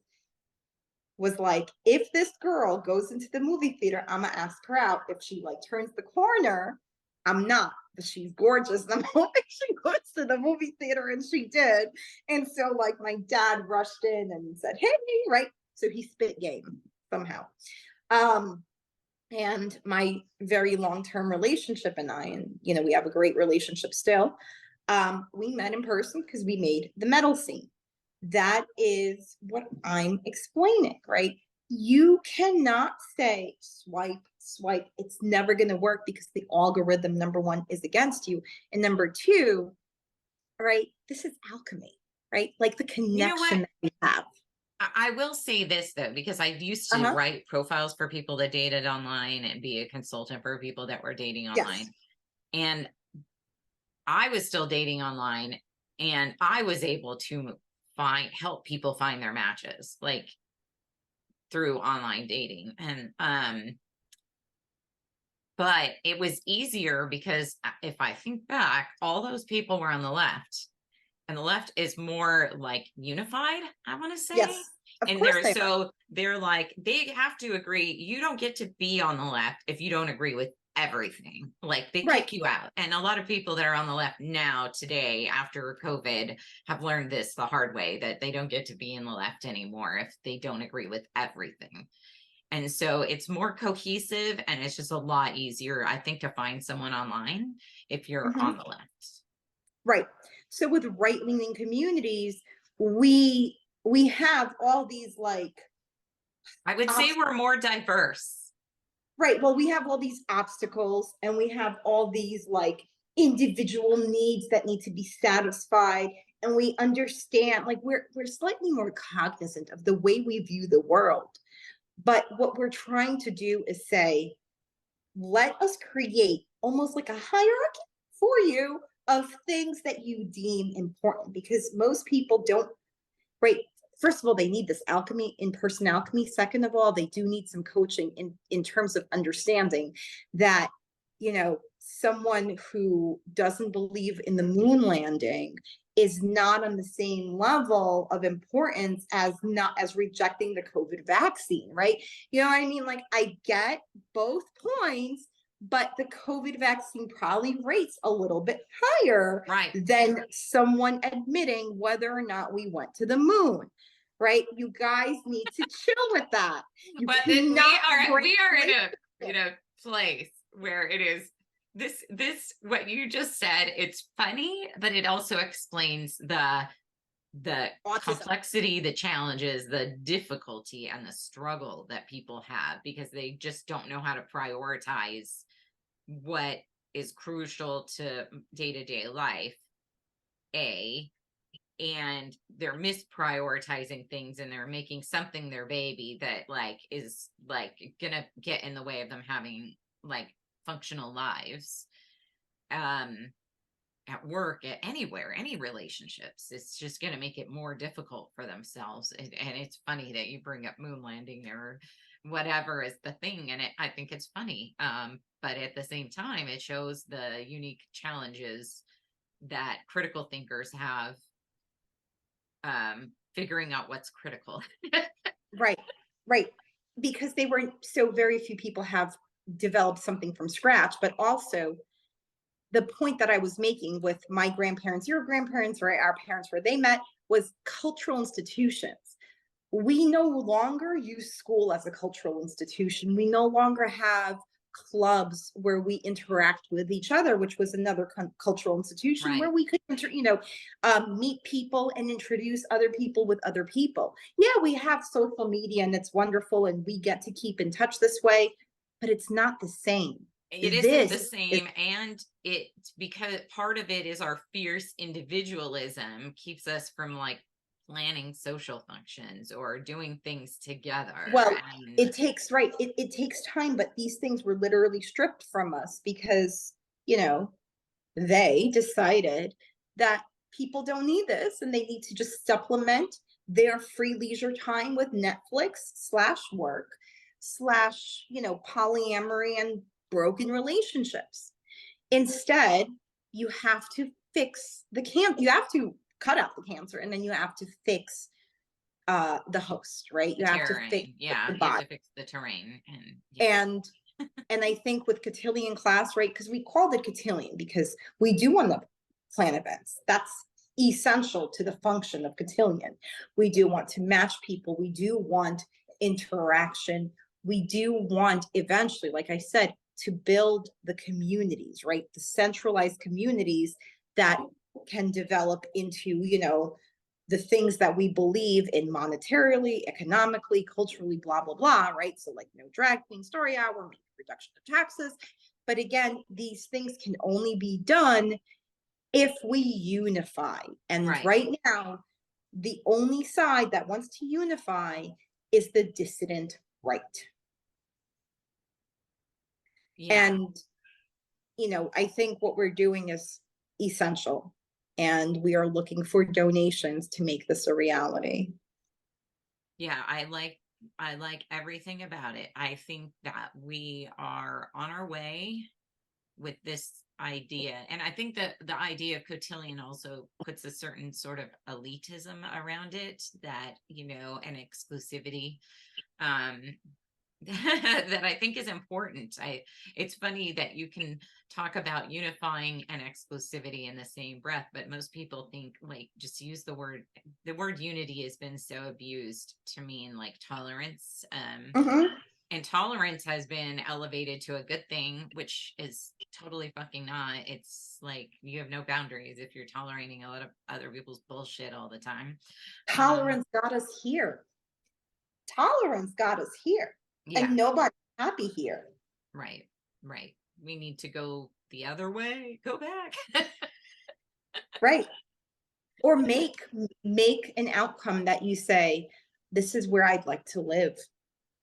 [SPEAKER 2] was like, if this girl goes into the movie theater, I'm gonna ask her out. If she like turns the corner, I'm not. But she's gorgeous. And I'm hoping she goes to the movie theater, and she did. And so like my dad rushed in and said, "Hey," right? So he spit game somehow. Um, and my very long-term relationship and I, and we have a great relationship still. We met in person because we made the metal scene. That is what I'm explaining, right? You cannot say swipe, swipe. It's never going to work because the algorithm, number one, is against you. And number two, right, this is alchemy, right? Like the
[SPEAKER 1] You know what?
[SPEAKER 2] connection that we have.
[SPEAKER 1] I will say this though, because I used to
[SPEAKER 2] Uh-huh.
[SPEAKER 1] write profiles for people that dated online and be a consultant for people that were dating
[SPEAKER 2] Yes.
[SPEAKER 1] online. And I was still dating online, and I was able to help people find their matches like through online dating. And but it was easier because if I think back, all those people were on the left, and the left is more like unified, I want to say.
[SPEAKER 2] Yes. Of
[SPEAKER 1] And
[SPEAKER 2] course
[SPEAKER 1] they're
[SPEAKER 2] they are.
[SPEAKER 1] so they're like, they have to agree. You don't get to be on the left if you don't agree with everything. Like they
[SPEAKER 2] Right.
[SPEAKER 1] kick you out. And a lot of people that are on the left now today after COVID have learned this the hard way, that they don't get to be in the left anymore if they don't agree with everything. And so it's more cohesive, and it's just a lot easier, I think, to find someone online if you're on
[SPEAKER 2] Mhm.
[SPEAKER 1] the left.
[SPEAKER 2] Right. So with right-leaning communities, we have all these like
[SPEAKER 1] I would say we're more diverse.
[SPEAKER 2] right. Well, we have all these obstacles, and we have all these like individual needs that need to be satisfied. And we understand, like we're slightly more cognizant of the way we view the world. But what we're trying to do is say, let us create almost like a hierarchy for you of things that you deem important, because most people don't, right? First of all, they need this alchemy, in-person alchemy. Second of all, they do need some coaching in terms of understanding that, someone who doesn't believe in the moon landing is not on the same level of importance as rejecting the COVID vaccine, right? You know what I mean? Like I get both points, but the COVID vaccine probably rates a little bit higher
[SPEAKER 1] Right.
[SPEAKER 2] than someone admitting whether or not we went to the moon. Right? You guys need to chill with that. You
[SPEAKER 1] But
[SPEAKER 2] cannot
[SPEAKER 1] we are in a
[SPEAKER 2] it.
[SPEAKER 1] place where it is this what you just said. It's funny, but it also explains the
[SPEAKER 2] Autism.
[SPEAKER 1] complexity, the challenges, the difficulty, and the struggle that people have because they just don't know how to prioritize what is crucial to day-to-day life A, and they're misprioritizing things and they're making something their baby that like is like gonna get in the way of them having like functional lives at work, at anywhere, any relationships. It's just going to make it more difficult for themselves. And it's funny that you bring up moon landing or whatever is the thing, and I think it's funny, but at the same time it shows the unique challenges that critical thinkers have, figuring out what's critical.
[SPEAKER 2] Right, right. Because they were so very few people have developed something from scratch, but also the point that I was making with my grandparents, your grandparents, right, our parents, where they met was cultural institutions. We no longer use school as a cultural institution. We no longer have clubs where we interact with each other, which was another cultural institution where
[SPEAKER 1] Right.
[SPEAKER 2] we could, meet people and introduce other people with other people. Yeah, we have social media and it's wonderful and we get to keep in touch this way, but it's not the same.
[SPEAKER 1] It isn't the
[SPEAKER 2] This is
[SPEAKER 1] same, and it, because part of it is our fierce individualism keeps us from like planning social functions or doing things together.
[SPEAKER 2] well,
[SPEAKER 1] And
[SPEAKER 2] it takes right. It takes time, but these things were literally stripped from us because, you know, they decided that people don't need this and they need to just supplement their free leisure time with Netflix slash work slash, polyamory and broken relationships. Instead, you have to fix you have to cut out the cancer and then you have to fix the host, right?
[SPEAKER 1] the
[SPEAKER 2] You have to fix
[SPEAKER 1] terrain, yeah,
[SPEAKER 2] the
[SPEAKER 1] you have
[SPEAKER 2] body.
[SPEAKER 1] to fix the terrain, and yeah.
[SPEAKER 2] And I think with cotillion class, right? Because we called it cotillion because we do want to plan events. That's essential to the function of cotillion. We do want to match people. We do want interaction. We do want eventually, like I said, to build the communities, right? The centralized communities that can develop into, the things that we believe in monetarily, economically, culturally, blah, blah, blah, right? So, like, no drag queen story hour, reduction of taxes. But again, these things can only be done if we unify. And
[SPEAKER 1] Right.
[SPEAKER 2] right now, the only side that wants to unify is the dissident right.
[SPEAKER 1] Yeah.
[SPEAKER 2] And, I think what we're doing is essential. And we are looking for donations to make this a reality.
[SPEAKER 1] Yeah, I like everything about it. I think that we are on our way with this idea. And I think that the idea of cotillion also puts a certain sort of elitism around it, that, and exclusivity, um that I think is important. It's funny that you can talk about unifying and exclusivity in the same breath, but most people think like just use the word unity has been so abused to mean like tolerance.
[SPEAKER 2] Mhm.
[SPEAKER 1] And tolerance has been elevated to a good thing, which is totally fucking not. It's like you have no boundaries if you're tolerating a lot of other people's bullshit all the time. Um,
[SPEAKER 2] Tolerance got us here. Tolerance got us here.
[SPEAKER 1] yeah,
[SPEAKER 2] And nobody's happy here.
[SPEAKER 1] right, right. We need to go the other way, go back.
[SPEAKER 2] Right. Or make an outcome that you say, this is where I'd like to live.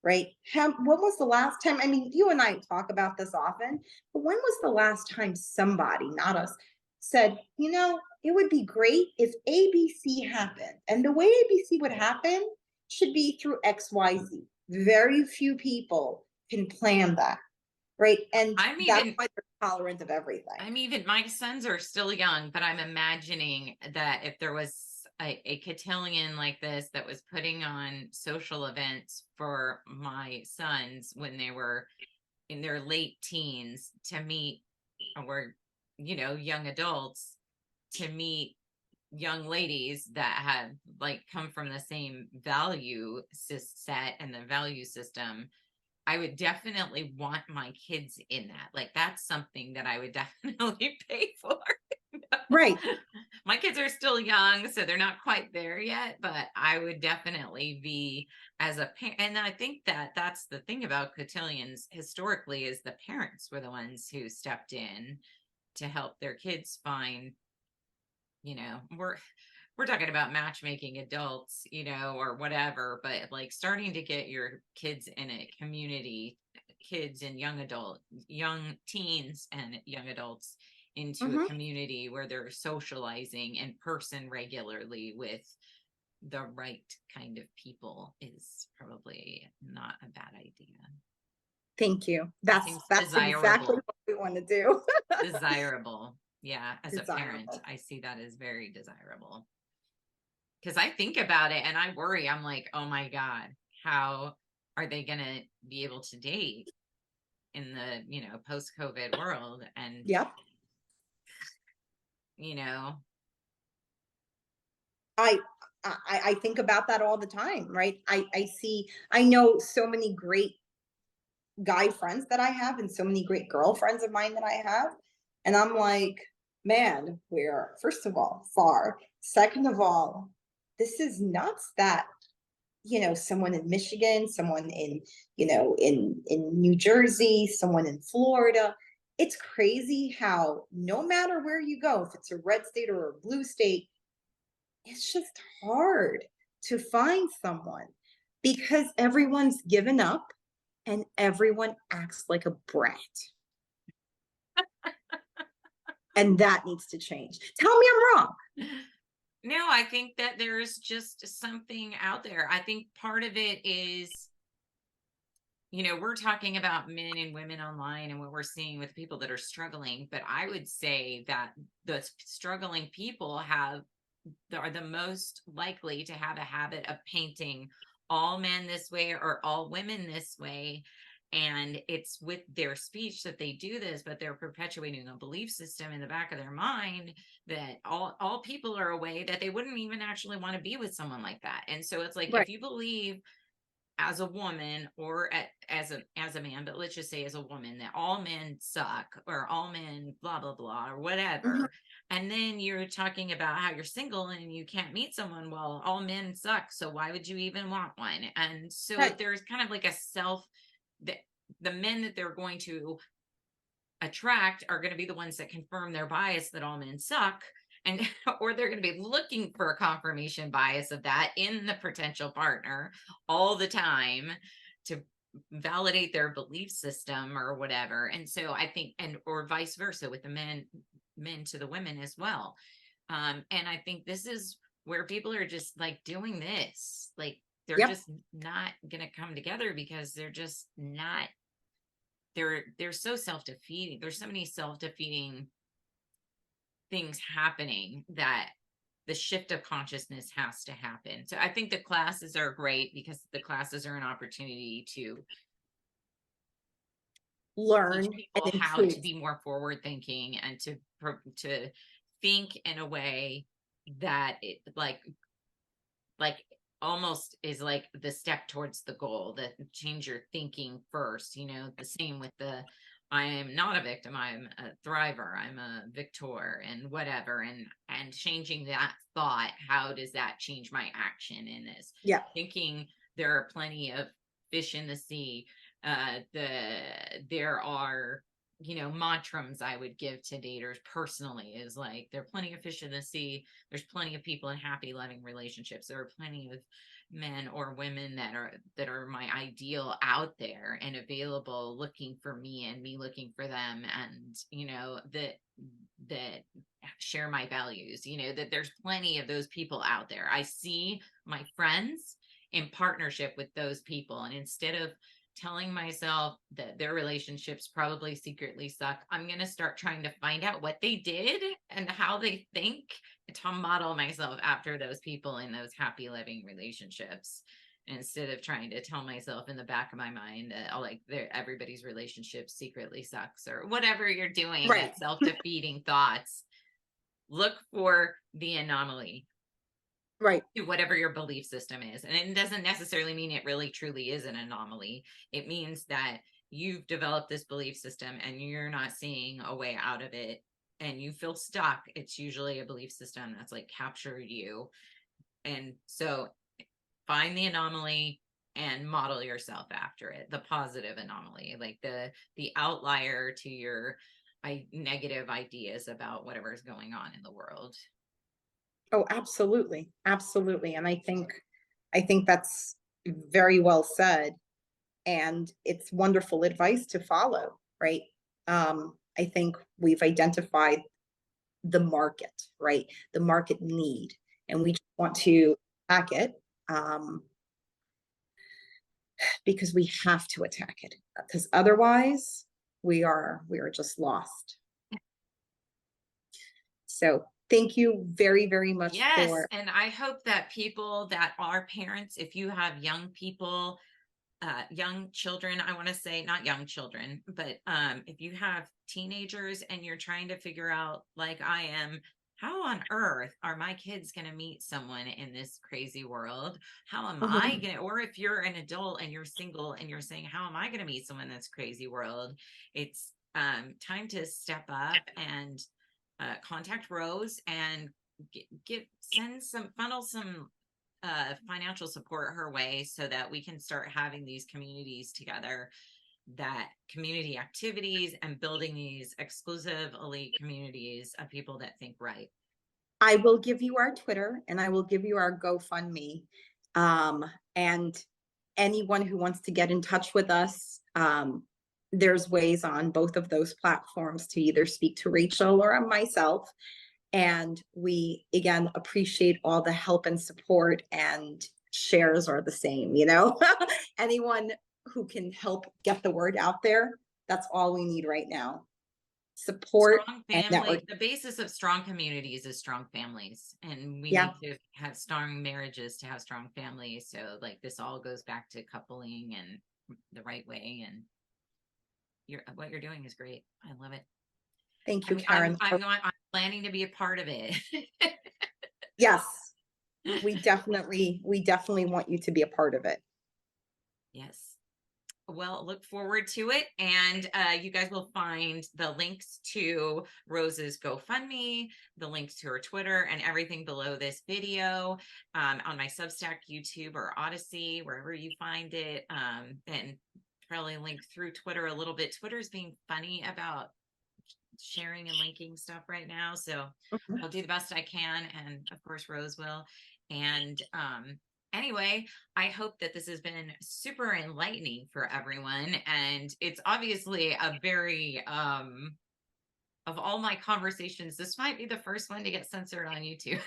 [SPEAKER 2] Right. When was the last time? I mean, you and I talk about this often, but when was the last time somebody, not us, said, it would be great if ABC happened. And the way ABC would happen should be through XYZ. Very few people can plan that. Right. And
[SPEAKER 1] I'm
[SPEAKER 2] that's
[SPEAKER 1] even
[SPEAKER 2] why they're tolerant of everything.
[SPEAKER 1] my sons are still young, but I'm imagining that if there was a cotillion like this that was putting on social events for my sons when they were in their late teens to meet, or young adults to meet young ladies that had like come from the same value set and the value system, I would definitely want my kids in that. Like that's something that I would definitely pay for.
[SPEAKER 2] Right.
[SPEAKER 1] My kids are still young, so they're not quite there yet, but I would definitely be as a parent. And I think that that's the thing about cotillions historically, is the parents were the ones who stepped in to help their kids find you know, we're talking about matchmaking adults, you know, or whatever, but like starting to get your kids in a community, kids and young teens and young adults into a
[SPEAKER 2] Mhm.
[SPEAKER 1] community where they're socializing in person regularly with the right kind of people is probably not a bad idea.
[SPEAKER 2] Thank you.
[SPEAKER 1] It
[SPEAKER 2] That's
[SPEAKER 1] seems
[SPEAKER 2] that's exactly
[SPEAKER 1] desirable.
[SPEAKER 2] what we want to do.
[SPEAKER 1] Desirable. Yeah, as a parent,
[SPEAKER 2] Desirable.
[SPEAKER 1] I see that as very desirable. Because I think about it and I worry. I'm like, oh my God, how are they going to be able to date in the, you know, post COVID world? And,
[SPEAKER 2] Yep.
[SPEAKER 1] you know,
[SPEAKER 2] I I think about that all the time, right? I know so many great guy friends that I have and so many great girlfriends of mine that I have. And I'm like, man, we're first of all far. Second of all, this is nuts that someone in Michigan, someone in in New Jersey, someone in Florida. It's crazy how no matter where you go, if it's a red state or a blue state, it's just hard to find someone because everyone's given up and everyone acts like a brat. And that needs to change. Tell me I'm wrong.
[SPEAKER 1] no, I think that there's just something out there. I think part of it is, you know, we're talking about men and women online and what we're seeing with people that are struggling, but I would say that the struggling people are the most likely to have a habit of painting all men this way or all women this way. And it's with their speech that they do this, but they're perpetuating a belief system in the back of their mind that all people are a way that they wouldn't even actually want to be with someone like that. And so it's like
[SPEAKER 2] Right.
[SPEAKER 1] if you believe as a woman or as a man, but let's just say as a woman that all men suck or all men blah blah blah or
[SPEAKER 2] Mhm.
[SPEAKER 1] whatever, and then you're talking about how you're single and you can't meet someone, well, all men suck, so why would you even want one? And so
[SPEAKER 2] Right.
[SPEAKER 1] there's kind of like a self that the men that they're going to attract are going to be the ones that confirm their bias that all men suck, and or they're going to be looking for a confirmation bias of that in the potential partner all the time to validate their belief system or whatever. And so I think, and or vice versa with the men to the women as well. And I think this is where people are just like doing this, like they're
[SPEAKER 2] Yep.
[SPEAKER 1] just not going to come together because they're just not, they're so self-defeating. There's so many self-defeating things happening that the shift of consciousness has to happen. So I think the classes are great because the classes are an opportunity to teach
[SPEAKER 2] Learn
[SPEAKER 1] people
[SPEAKER 2] and
[SPEAKER 1] how to
[SPEAKER 2] improve.
[SPEAKER 1] be more forward thinking and to think in a way that it like almost is like the step towards the goal, that change your thinking first, you know, the same with the I am not a victim, I'm a thriver, I'm a victor and whatever, and changing that thought, how does that change my action in this?
[SPEAKER 2] Yeah.
[SPEAKER 1] Thinking there are plenty of fish in the sea. There are, you know, mantrams I would give to daters personally is like there are plenty of fish in the sea, there's plenty of people in happy loving relationships, there are plenty of men or women that are my ideal out there and available looking for me and me looking for them, and you know that share my values, you know, that there's plenty of those people out there. I see my friends in partnership with those people, and instead of telling myself that their relationships probably secretly suck, I'm going to start trying to find out what they did and how they think to model myself after those people in those happy living relationships, instead of trying to tell myself in the back of my mind that oh, like everybody's relationship secretly sucks or whatever you're doing,
[SPEAKER 2] Right.
[SPEAKER 1] that self-defeating thoughts. Look for the anomaly
[SPEAKER 2] Right.
[SPEAKER 1] to whatever your belief system is. And it doesn't necessarily mean it really truly is an anomaly. It means that you've developed this belief system and you're not seeing a way out of it and you feel stuck. It's usually a belief system that's like captured you. And so find the anomaly and model yourself after it, the positive anomaly, like the outlier to your negative ideas about whatever's going on in the world.
[SPEAKER 2] Oh, absolutely. Absolutely. And I think that's very well said. And it's wonderful advice to follow, right? I think we've identified the market, right? The market need, and we just want to attack it, because we have to attack it, because otherwise we are just lost. So thank you very, very much
[SPEAKER 1] Yes,
[SPEAKER 2] for.
[SPEAKER 1] and I hope that people that are parents, if you have young people, young children, I want to say not young children, but if you have teenagers and you're trying to figure out, like I am, how on earth are my kids going to meet someone in this crazy world? How am I
[SPEAKER 2] Mhm.
[SPEAKER 1] going to, or if you're an adult and you're single and you're saying, how am I going to meet someone in this crazy world? It's time to step up and contact Rose and send some, funnel some financial support her way so that we can start having these communities together, that community activities, and building these exclusive elite communities of people that think right.
[SPEAKER 2] I will give you our Twitter and I will give you our GoFundMe. And anyone who wants to get in touch with us, there's ways on both of those platforms to either speak to Rachel or myself. And we, again, appreciate all the help and support, and shares are the same, you know? Anyone who can help get the word out there, that's all we need right now. Support
[SPEAKER 1] Strong
[SPEAKER 2] and network.
[SPEAKER 1] family, the basis of strong communities is strong families, and we
[SPEAKER 2] Yeah.
[SPEAKER 1] need to have strong marriages to have strong families. So like this all goes back to coupling and the right way, and what you're doing is great. I love it.
[SPEAKER 2] Thank you, Karen.
[SPEAKER 1] I'm planning to be a part of it.
[SPEAKER 2] Yes, we definitely want you to be a part of it.
[SPEAKER 1] Yes. Well, look forward to it. And you guys will find the links to Rose's GoFundMe, the links to her Twitter, and everything below this video, on my Substack, YouTube, or Odyssey, wherever you find it. And probably link through Twitter a little bit. Twitter's being funny about sharing and linking stuff right now. So
[SPEAKER 2] Mhm.
[SPEAKER 1] I'll do the best I can. And of course, Rose will. And anyway, I hope that this has been super enlightening for everyone. And it's obviously a very, of all my conversations, this might be the first one to get censored on YouTube.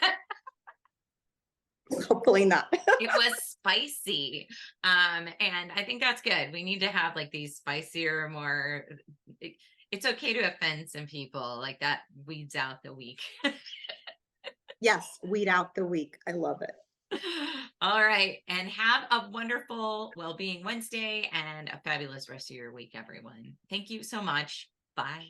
[SPEAKER 2] Hopefully not.
[SPEAKER 1] It was spicy. And I think that's good. We need to have like these spicier, more, it's okay to offend some people, like that weeds out the weak.
[SPEAKER 2] Yes, weed out the week. I love it.
[SPEAKER 1] All right. And have a wonderful Well-Being Wednesday and a fabulous rest of your week, everyone. Thank you so much. Bye.